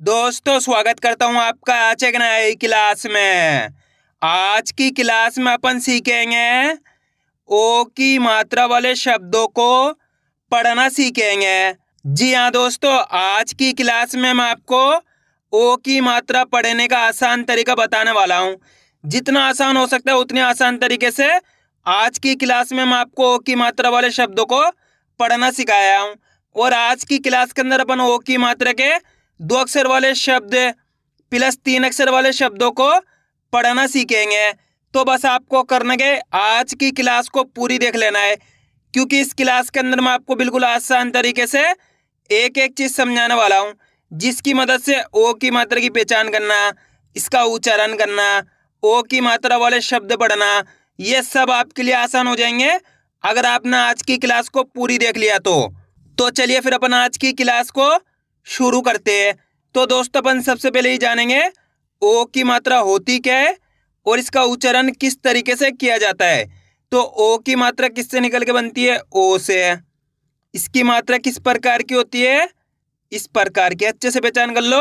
दोस्तों स्वागत करता हूं आपका आज एक नई क्लास में। आज की क्लास में अपन सीखेंगे ओ की मात्रा वाले शब्दों को पढ़ना सीखेंगे। जी हाँ दोस्तों, आज की क्लास में मैं आपको ओ की मात्रा पढ़ने का आसान तरीका बताने वाला हूं। जितना आसान हो सकता है उतने आसान तरीके से आज की क्लास में मैं आपको ओ की मात्रा वाले शब्दों को पढ़ना सिखाया हूं। और आज की क्लास के अंदर अपन ओ की मात्रा के 2 अक्षर वाले शब्द प्लस 3 अक्षर वाले शब्दों को पढ़ना सीखेंगे। तो बस आपको करना है आज की क्लास को पूरी देख लेना है, क्योंकि इस क्लास के अंदर मैं आपको बिल्कुल आसान तरीके से एक एक चीज समझाने वाला हूँ, जिसकी मदद से ओ की मात्रा की पहचान करना, इसका उच्चारण करना, ओ की मात्रा वाले शब्द पढ़ना, ये सब आपके लिए आसान हो जाएंगे अगर आपने आज की क्लास को पूरी देख लिया तो चलिए फिर अपन आज की क्लास को शुरू करते हैं। तो दोस्तों अपन सबसे पहले ही जानेंगे ओ की मात्रा होती क्या है और इसका उच्चारण किस तरीके से किया जाता है। तो ओ की मात्रा किससे निकल के बनती है? ओ से। इसकी मात्रा किस प्रकार की होती है? इस प्रकार की। अच्छे से पहचान कर लो,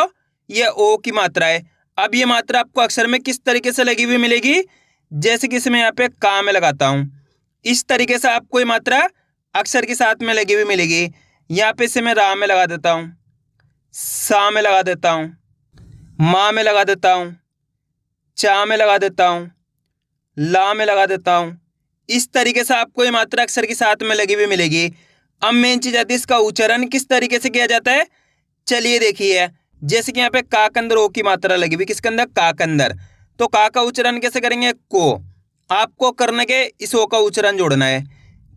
ये ओ की मात्रा है। अब ये मात्रा आपको अक्षर में किस तरीके से लगी हुई मिलेगी? जैसे कि इसमें यहाँ पे का में लगाता हूँ, इस तरीके से आपको ये मात्रा अक्षर के साथ में लगी हुई मिलेगी। यहाँ पे इसे मैं रा में लगा देता हूँ, सा में लगा देता हूँ, माँ में लगा देता हूँ, चा में लगा देता हूँ, ला में लगा देता हूँ। इस तरीके से आपको ये मात्रा अक्षर के साथ में लगी हुई मिलेगी। अब मेन चीज आती है इसका उच्चारण किस तरीके से किया जाता है। चलिए देखिए, जैसे कि यहाँ पे का के अंदर ओ की मात्रा लगी हुई, किसके अंदर? का के अंदर। तो का उच्चारण कैसे करेंगे? को। आपको करने के इस ओ का उच्चारण जोड़ना है,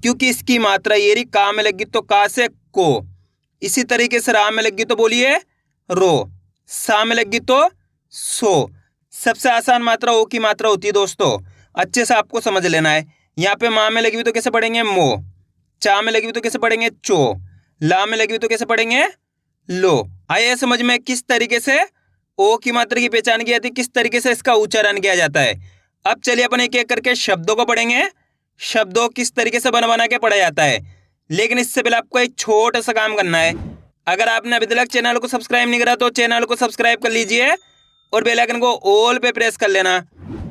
क्योंकि इसकी मात्रा ये रही, का में लगी तो का से को। इसी तरीके से रा में लगी तो बोलिए रो, सा में लगी तो सो। सबसे आसान मात्रा ओ की मात्रा होती है दोस्तों, अच्छे से आपको समझ लेना है। यहाँ पे माँ में लगी हुई तो कैसे पढ़ेंगे? मो। चा में लगी हुई तो कैसे पढ़ेंगे? चो। ला में लगी हुई तो कैसे पढ़ेंगे? लो। आइए समझ में किस तरीके से ओ की मात्रा की पहचान की जाती है, किस तरीके से इसका उच्चारण किया जाता है। अब चलिए अपन एक एक करके शब्दों को पढ़ेंगे, शब्दों किस तरीके से बना के पढ़ा जाता है। लेकिन इससे पहले आपको एक छोटा सा काम करना है। अगर आपने अभी तक चैनल को सब्सक्राइब नहीं करा तो चैनल को सब्सक्राइब कर लीजिए और बेल आइकन को ऑल पे प्रेस कर लेना।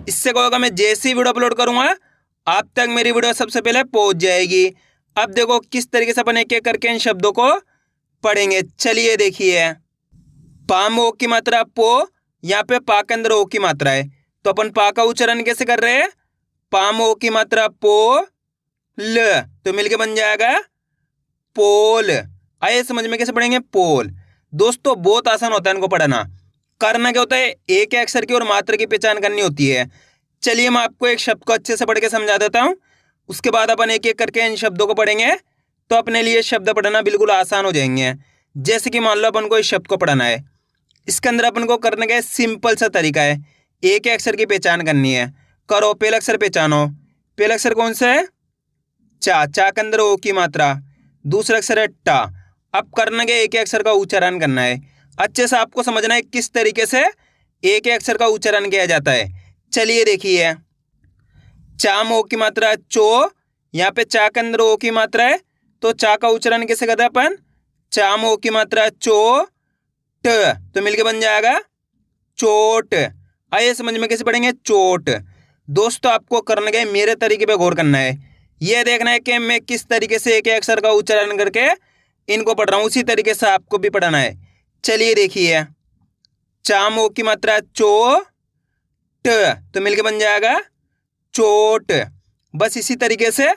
इससे क्या होगा, मैं जैसे ही वीडियो अपलोड करूंगा आप तक मेरी वीडियो सबसे पहले पहुंच जाएगी। अब देखो किस तरीके से अपन एक एक करके इन शब्दों को पढ़ेंगे। चलिए देखिए, पाम ओ की मात्रा पो, यहाँ पे पा के अंदर ओ की मात्रा है, तो अपन पा का उच्चारण कैसे कर रहे हैं? पाम ओ की मात्रा पो ल, तो मिलके बन जाएगा पोल। आइए समझ में कैसे पढ़ेंगे? पोल। दोस्तों बहुत आसान होता है इनको पढ़ना। करना क्या होता है, एक अक्षर की और मात्रा की पहचान करनी होती है। चलिए मैं आपको एक शब्द को अच्छे से पढ़ के समझा देता हूँ, उसके बाद अपन एक एक करके इन शब्दों को पढ़ेंगे तो अपने लिए शब्द पढ़ना बिल्कुल आसान हो जाएंगे। जैसे कि मान लो अपन को इस शब्द को पढ़ना है, इसके अंदर अपन को करने का सिंपल सा तरीका है, एक अक्षर की पहचान करनी है। करो, पहला अक्षर पहचानो। पहला अक्षर कौन सा है? चा। चा के अंदर ओ की मात्रा। दूसरा अक्षर है टा। अब करने के एक अक्षर का उच्चारण करना है। अच्छे से आपको समझना है किस तरीके से एक अक्षर का उच्चारण किया जाता है। चलिए देखिए, चा में ओ की मात्रा चो, यहाँ पे चा के अंदर ओ की मात्रा है, तो चा का उच्चारण कैसे करते हैं अपन? चा में ओ की मात्रा चो ट, तो मिलके बन जाएगा चोट। आइए समझ में कैसे पढ़ेंगे? चोट। दोस्तों आपको करने के मेरे तरीके पे गौर करना है, यह देखना है कि मैं किस तरीके से एक अक्षर का उच्चारण करके इनको पढ़ रहा हूँ, उसी तरीके से आपको भी पढ़ना है। चलिए देखिए, चाम ओ की मात्रा चो ट, तो मिलके बन जाएगा चोट। बस इसी तरीके से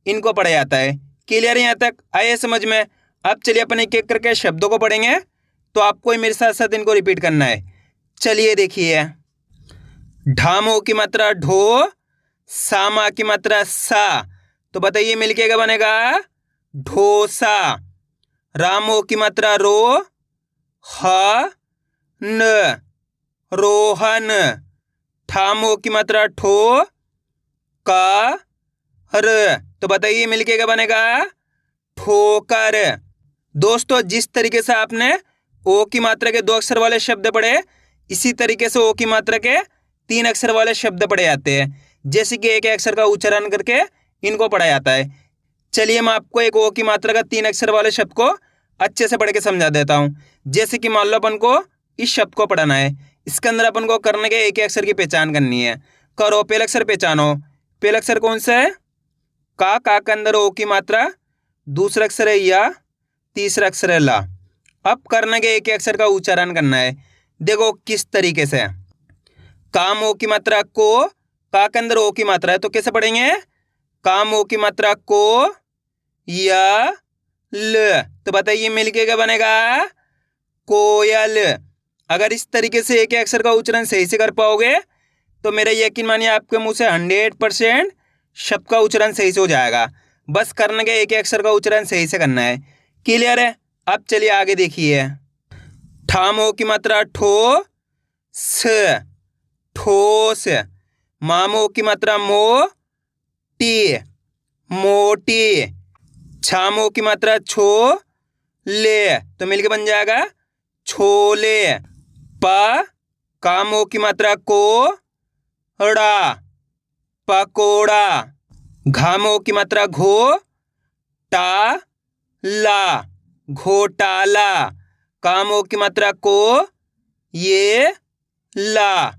इनको पढ़ा जाता है। क्लियर है यहाँ तक? आइए समझ में। अब चलिए अपन एक एक करके शब्दों को पढ़ेंगे, तो आपको मेरे साथ साथ इनको रिपीट करना है। चलिए देखिए, ढामो की मात्रा ढो, सामा की मात्रा सा, तो बताइए मिलके क्या बनेगा? ढोसा। रामो की मात्रा रो, ह न, रोहन। ठामो की मात्रा ठो, का र, तो बताइए मिलके क्या बनेगा? ठोकर। दोस्तों जिस तरीके से आपने ओ की मात्रा के 2 अक्षर वाले शब्द पढ़े, इसी तरीके से ओ की मात्रा के 3 अक्षर वाले शब्द पढ़े जाते हैं, जैसे कि एक अक्षर का उच्चारण करके इनको पढ़ा जाता है। चलिए मैं आपको एक ओ की मात्रा का 3 अक्षर वाले शब्द को अच्छे से पढ़ के समझा देता हूँ। जैसे कि मान लो अपन को इस शब्द को पढ़ना है। इसके अंदर अपन को करने के एक ही अक्षर की पहचान करनी है। करो, पहला अक्षर पहचानो। पहला अक्षर कौन सा है? का के अंदर ओ की मात्रा, दूसरा अक्षर है या, तीसरा अक्षर है ला। अब करने के एक ही अक्षर का उच्चारण करना है। देखो किस तरीके से। काम ओ की मात्रा को, का के अंदर ओ की मात्रा है तो कैसे पढ़ेंगे? काम ओ की मात्रा को या ल। तो बताइए मिलके क्या बनेगा? कोयल। अगर इस तरीके से एक ही अक्षर का उच्चारण सही से कर पाओगे तो मेरा यकीन मानिए आपके मुंह से 100% शब्द का उच्चारण सही से हो जाएगा। बस करने के एक ही अक्षर का उच्चारण सही से करना है। क्लियर है? अब चलिए आगे देखिए। ठामो की मात्रा ठो स, ठोस। मामो की मात्रा मो टी, मोटी। छामो की मात्रा छो ले, तो मिलके बन जाएगा छोले। कामो की मात्रा को ड़ा, पकोड़ा। घामो की मात्रा घो टा ला, घोटाला। कामो की मात्रा को ये ला,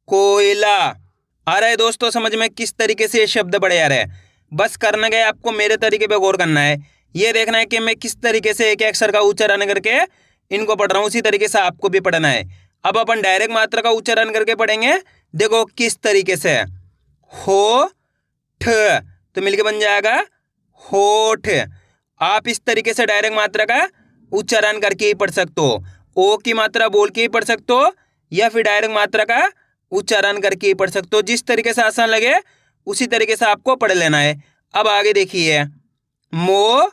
कोयला। आ रहा है दोस्तों समझ में किस तरीके से ये शब्द पढ़े आ रहे हैं? बस करना गया आपको मेरे तरीके पे गौर करना है। ये देखना है कि मैं किस तरीके से एक अक्षर का उच्चारण करके इनको पढ़ रहा हूँ, उसी तरीके से आपको भी पढ़ना है। अब अपन डायरेक्ट मात्रा का उच्चारण करके पढ़ेंगे। देखो किस तरीके से। हो ठ, तो मिलके बन जाएगा होठ। आप इस तरीके से डायरेक्ट मात्रा का उच्चारण करके ही पढ़ सकते हो। ओ की मात्रा बोल के ही पढ़ सकते हो या फिर डायरेक्ट मात्रा का उच्चारण करके ही पढ़ सकते हो। जिस तरीके से आसान लगे उसी तरीके से आपको पढ़ लेना है। अब आगे देखिए। मोड़,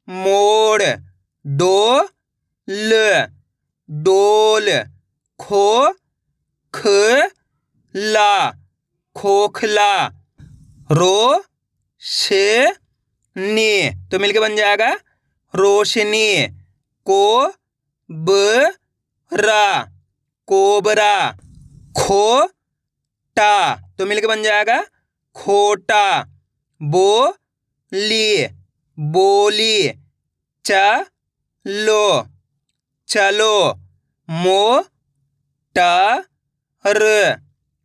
मोड़। डोल, डोल। खो ख ला, खोखला। रोशनी, तो मिलके बन जाएगा रोशनी। को ब रा, कोबरा। खोटा, तो मिलके बन जाएगा खोटा। बोली, बोली। चलो, चलो। Motor,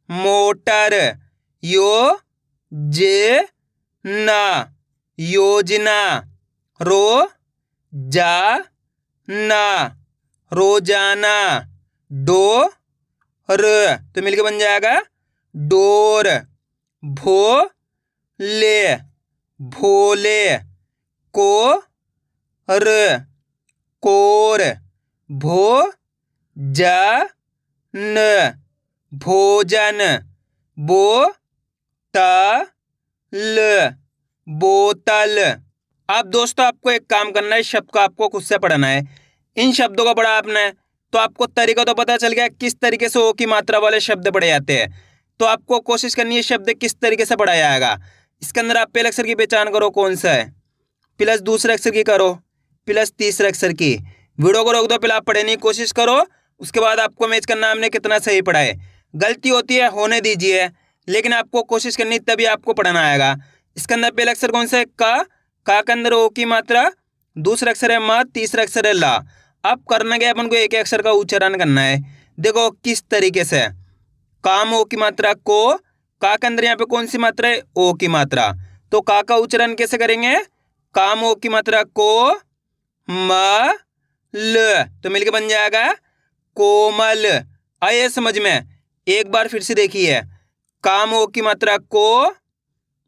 motor. योजना, योजना। रोजाना, रोजाना। डोर, तो मिलके बन जाएगा डोर। भोले, भोले। कोर, कोर। भोजन, भोजन। बोतल, बोतल। अब दोस्तों आपको एक काम करना है, शब्द को आपको खुद से पढ़ना है। इन शब्दों को पढ़ा आपने तो आपको तरीका तो पता चल गया किस तरीके से ओ की मात्रा वाले शब्द पढ़े जाते हैं। तो आपको कोशिश करनी है शब्द किस तरीके से पढ़ा जाएगा। इसके अंदर आप पहले अक्षर की पहचान करो कौन सा है, प्लस दूसरे अक्षर की करो, प्लस तीसरे अक्षर की। वीडियो को रोक दो, पहले आप पढ़ने की कोशिश करो, उसके बाद आपको मैच करना हमने कितना सही पढ़ा है। गलती होती है होने दीजिए, लेकिन आपको कोशिश करनी तभी आपको पढ़ना आएगा। इसके अंदर पहला अक्षर कौन सा है? का के अंदर ओ की मात्रा, दूसरा अक्षर है म, तीसरा अक्षर है ला। अब करना क्या अपन को एक अक्षर का उच्चारण करना है। देखो किस तरीके से। काम ओ की मात्रा को, का के अंदर यहाँ पे कौन सी मात्रा है? ओ की मात्रा। तो का उच्चारण कैसे करेंगे? काम ओ की मात्रा को म ल, तो मिलके बन जाएगा कोमल। आइए समझ में, एक बार फिर से देखिए। काम ओ की मात्रा को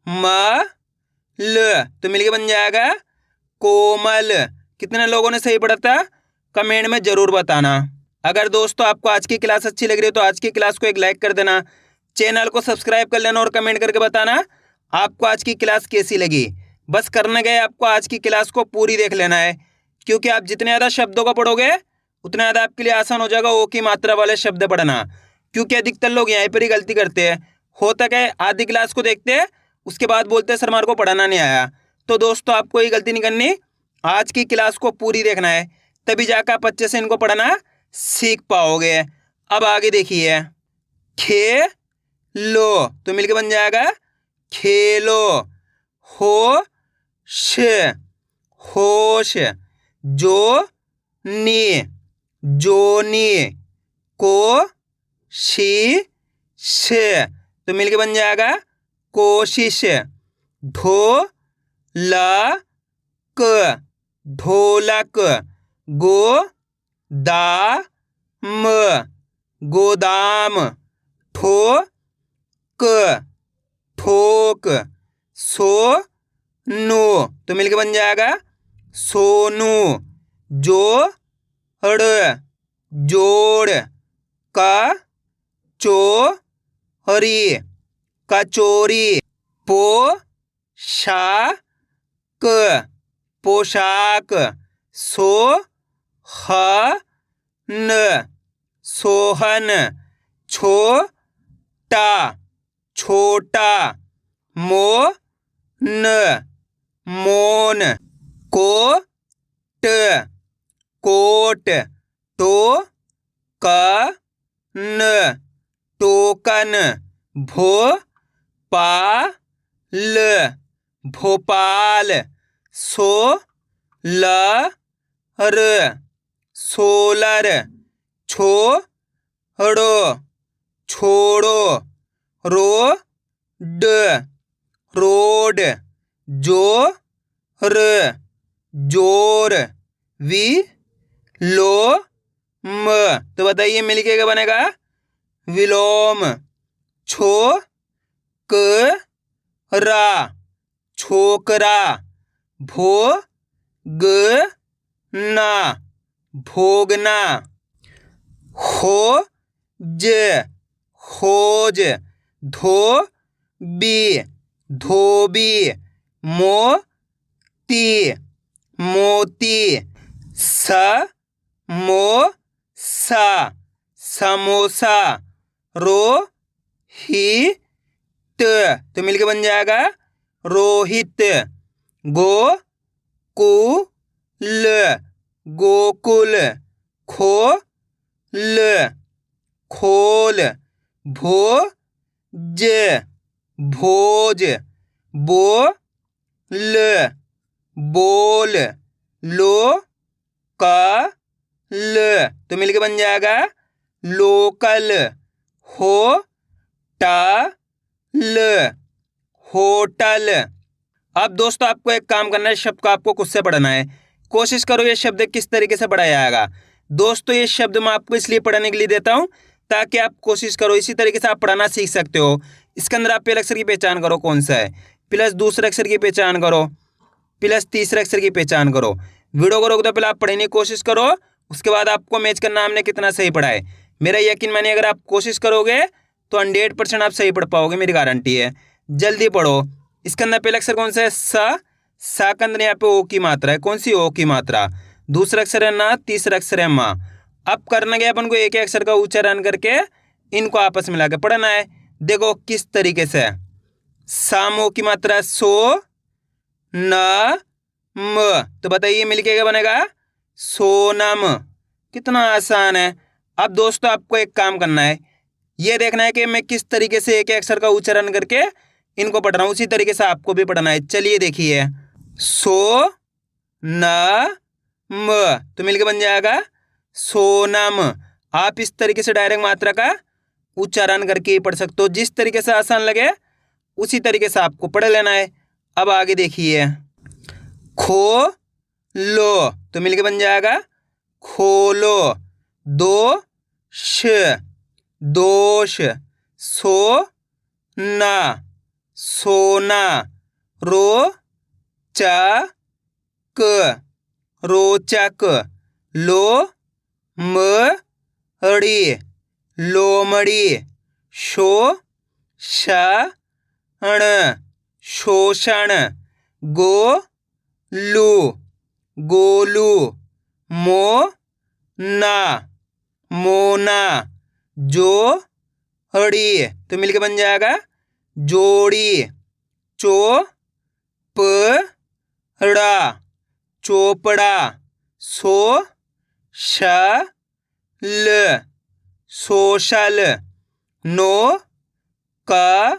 म ल, तो मिलके बन जाएगा कोमल। कितने लोगों ने सही पढ़ा था कमेंट में जरूर बताना। अगर दोस्तों आपको आज की क्लास अच्छी लग रही है तो आज की क्लास को एक लाइक कर देना, चैनल को सब्सक्राइब कर लेना और कमेंट करके बताना आपको आज की क्लास कैसी लगी। बस करने गए आपको आज की क्लास को पूरी देख लेना है, क्योंकि आप जितने ज़्यादा शब्दों को पढ़ोगे उतना ज़्यादा आपके लिए आसान हो जाएगा ओ की मात्रा वाले शब्द पढ़ना। क्योंकि अधिकतर लोग यहीं पर ही गलती करते हैं। होता क्या है, आधी क्लास को देखते हैं उसके बाद बोलते हैं सर हमारे को पढ़ाना नहीं आया। तो दोस्तों आपको ये गलती नहीं करनी, आज की क्लास को पूरी देखना है, तभी जाकर आप अच्छे से इनको पढ़ना सीख पाओगे। अब आगे देखिए। खेलो, तो मिलके बन जाएगा खेलो। होश, होश। जोनी, जोनी, कोशिश, तो मिलके बन जाएगा कोशिश। ढोलक, ढोलक। गोदाम, गोदाम। ठोक, ठोक। सोनू, तो मिलके बन जाएगा सोनू। जोड़, जोड़। कचोरी, कचोरी। पोशाक, पोशाक। सोहन, सोहन। छोटा, छोटा। मोन, मोन। Coat, coat. Token, token. Bhopal, Bhopal. Solar, solar. छोड़ो, छोड़ो। Road, road. जोर, जोर। विलोम, तो बताइए मिलके क्या बनेगा? विलोम। छोकरा, छोकरा। भोगना, भोगना। खोज, खोज। धोबी, धोबी। मोती, मोती। समोसा, समोसा। रोहित, तो मिलके बन जाएगा रोहित। गोकुल, गोकुल। खोल, खोल। भोज, भोज। बोल, बोल। लोकल, तो मिलके बन जाएगा लोकल। Hotel, hotel. अब दोस्तों आपको एक काम करना है, शब्द को आपको खुद से पढ़ना है। कोशिश करो ये शब्द किस तरीके से पढ़ा जाएगा। दोस्तों ये शब्द मैं आपको इसलिए पढ़ने के लिए देता हूं ताकि आप कोशिश करो इसी तरीके से आप पढ़ना सीख सकते हो। इसके अंदर आप पहले अक्षर की पहचान करो कौन सा है, प्लस दूसरे अक्षर की पहचान करो, प्लस तीसरे अक्षर की पहचान करो। वीडियो को रोक दो, पहले आप पढ़ने की कोशिश करो, उसके बाद आपको मैच करना हमने कितना सही पढ़ा है। मेरा यकीन मानिए अगर आप कोशिश करोगे तो 100% आप सही पढ़ पाओगे, मेरी गारंटी है। जल्दी पढ़ो। इसके अंदर पहला अक्षर कौन सा है? सा के अंदर यहाँ पे ओ की मात्रा है। कौन सी ओ की मात्रा? दूसरा अक्षर है ना, तीसरा अक्षर है माँ। अब करना क्या, अपन को एक अक्षर का उच्चारण करके इनको आपस में मिला के पढ़ना है। देखो किस तरीके से। सामो की मात्रा सो न म, तो बताइए मिलके क्या बनेगा? सोनम। कितना आसान है। अब दोस्तों आपको एक काम करना है, ये देखना है कि मैं किस तरीके से एक अक्षर का उच्चारण करके इनको पढ़ रहा हूँ, उसी तरीके से आपको भी पढ़ना है। चलिए देखिए, सो न म, तो मिलके बन जाएगा सोनम। आप इस तरीके से डायरेक्ट मात्रा का उच्चारण करके ही पढ़ सकते हो, जिस तरीके से आसान लगे उसी तरीके से आपको पढ़ लेना है। अब आगे देखिए, खो लो, तो मिलके बन जाएगा खोलो। दोष, दोष। सोना, सोना। रोचक, रोचक। लोमड़ी, लोमड़ी। शोषण, शोषण। गोलू, गोलू। मोना, मोना। जोड़ी, तो मिलके बन जाएगा जोड़ी। चोपड़ा, चोपड़ा। Social, social. नौकर,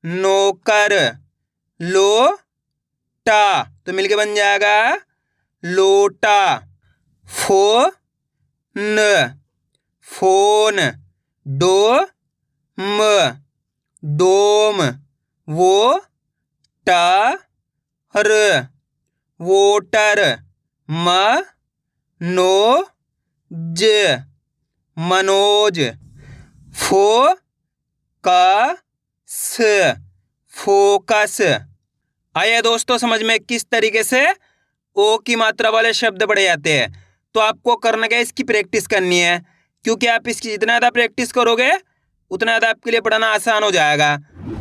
नौकर। लोटा, तो मिलके बन जाएगा लोटा। फो न फोन, डो म डोम, वो ट र वोटर, म नो ज मनोज, फो क स फोकस। आइए दोस्तों समझ में किस तरीके से ओ की मात्रा वाले शब्द पढ़े जाते हैं। तो आपको करना क्या है, इसकी प्रैक्टिस करनी है, क्योंकि आप इसकी जितना ज़्यादा प्रैक्टिस करोगे उतना ज़्यादा आपके लिए पढ़ाना आसान हो जाएगा।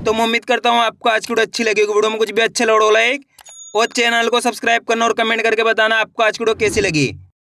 तो मैं उम्मीद करता हूँ आपको आज की वीडियो अच्छी लगेगी। वीडियो में कुछ भी अच्छा लगा लाइक और चैनल को सब्सक्राइब करना और कमेंट करके बताना आपको आज की वीडियो कैसी लगी।